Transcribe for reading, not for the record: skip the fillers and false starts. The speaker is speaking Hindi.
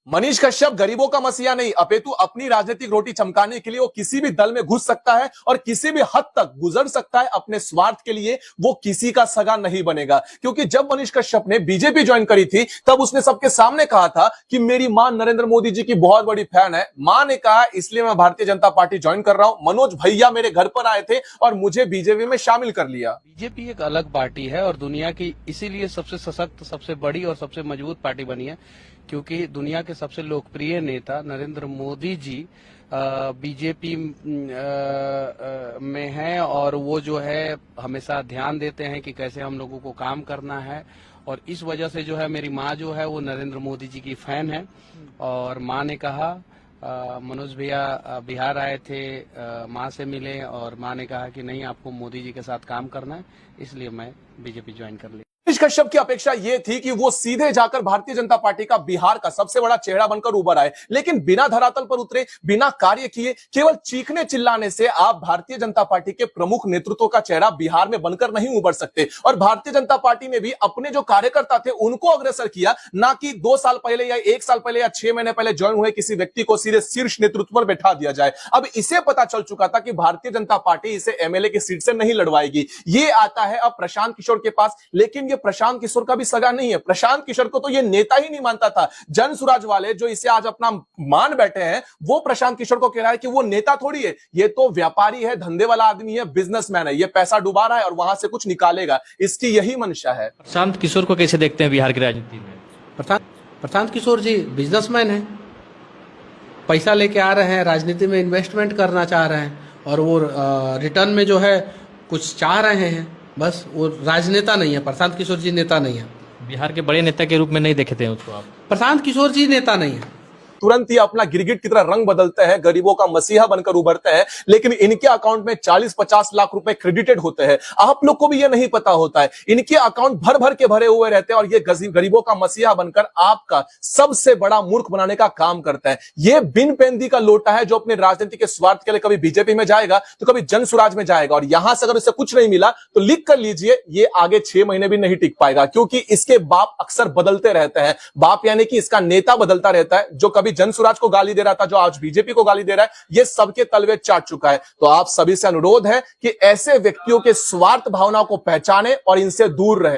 मनीष कश्यप गरीबों का मसीहा नहीं, अपितु अपनी राजनीतिक रोटी चमकाने के लिए वो किसी भी दल में घुस सकता है और किसी भी हद तक गुजर सकता है अपने स्वार्थ के लिए। वो किसी का सगा नहीं बनेगा, क्योंकि जब मनीष कश्यप ने बीजेपी ज्वाइन करी थी तब उसने सबके सामने कहा था कि मेरी मां नरेंद्र मोदी जी की बहुत बड़ी फैन है। मां ने कहा इसलिए मैं भारतीय जनता पार्टी ज्वाइन कर रहा हूं। मनोज भैया मेरे घर पर आए थे और मुझे बीजेपी में शामिल कर लिया। बीजेपी एक अलग पार्टी है और दुनिया की इसीलिए सबसे सशक्त, सबसे बड़ी और सबसे मजबूत पार्टी बनी है, क्योंकि दुनिया के सबसे लोकप्रिय नेता नरेंद्र मोदी जी बीजेपी में हैं और वो जो है हमेशा ध्यान देते हैं कि कैसे हम लोगों को काम करना है। और इस वजह से जो है मेरी माँ जो है वो नरेंद्र मोदी जी की फैन है और माँ ने कहा, मनोज भैया बिहार आए थे, माँ से मिले और माँ ने कहा कि नहीं आपको मोदी जी के साथ काम करना है, इसलिए मैं बीजेपी ज्वाइन कर ली। मनीष कश्यप की अपेक्षा यह थी कि वो सीधे जाकर भारतीय जनता पार्टी का बिहार का सबसे बड़ा चेहरा बनकर उभर आए, लेकिन बिना धरातल पर उतरे, बिना कार्य किए, केवल चीखने चिल्लाने से आप भारतीय जनता पार्टी के प्रमुख नेतृत्व का चेहरा बिहार में बनकर नहीं उभर सकते। और भारतीय जनता पार्टी ने भी अपने जो कार्यकर्ता थे उनको अग्रसर किया, ना कि 2 साल पहले या 1 साल पहले या 6 महीने पहले ज्वाइन हुए किसी व्यक्ति को सीधे शीर्ष नेतृत्व पर बैठा दिया जाए। अब इसे पता चल चुका था कि भारतीय जनता पार्टी इसे एमएलए की सीट से नहीं लड़वाएगी। ये आता है अब प्रशांत किशोर के पास, लेकिन ये प्रशांत किशोर का भी सगा नहीं है। प्रशांत किशोर को तो ये नेता ही नहीं मानता था। जन सुराज वाले जो इसे आज अपना मान बैठे हैं, वो प्रशांत किशोर को कह रहा है कि वो नेता थोड़ी है, ये तो व्यापारी है, धंधे वाला आदमी है, बिजनेसमैन है, ये पैसा डुबा रहा है और वहां से कुछ निकालेगा, इसकी यही मंशा है। प्रशांत किशोर को कैसे देखते हैं बिहार की राजनीति में? प्रशांत किशोर जी बिजनेसमैन हैं, पैसा लेके आ रहे हैं, राजनीति में इन्वेस्टमेंट करना चाह रहे हैं और वो रिटर्न में जो है कुछ चाह रहे हैं, बस। वो राजनेता नहीं है, प्रशांत किशोर जी नेता नहीं है। बिहार के बड़े नेता के रूप में नहीं देखते हैं उसको आप? प्रशांत किशोर जी नेता नहीं है। तुरंत ही अपना गिरगिट की तरह रंग बदलते हैं, गरीबों का मसीहा बनकर उभरते हैं, लेकिन इनके अकाउंट में 40-50 लाख रुपए क्रेडिटेड होते हैं। आप लोग को भी ये नहीं पता होता है, इनके अकाउंट भर भर के भरे हुए रहते हैं और ये गरीबों का मसीहा बनकर आपका सबसे बड़ा मूर्ख बनाने का काम करता है। ये बिन पेंदी का लोटा है जो अपने राजनीति के स्वार्थ के लिए कभी बीजेपी में जाएगा तो कभी जन सुराज में जाएगा, और यहां से अगर इसे कुछ नहीं मिला तो लिख कर लीजिए ये आगे 6 महीने भी नहीं टिक पाएगा, क्योंकि इसके बाप अक्सर बदलते रहते हैं। बाप यानी कि इसका नेता बदलता रहता है, जो कभी जन सुराज को गाली दे रहा था, जो आज बीजेपी को गाली दे रहा है, ये सबके तलवे चाट चुका है। तो आप सभी से अनुरोध है कि ऐसे व्यक्तियों के स्वार्थ भावना को पहचाने और इनसे दूर रहे।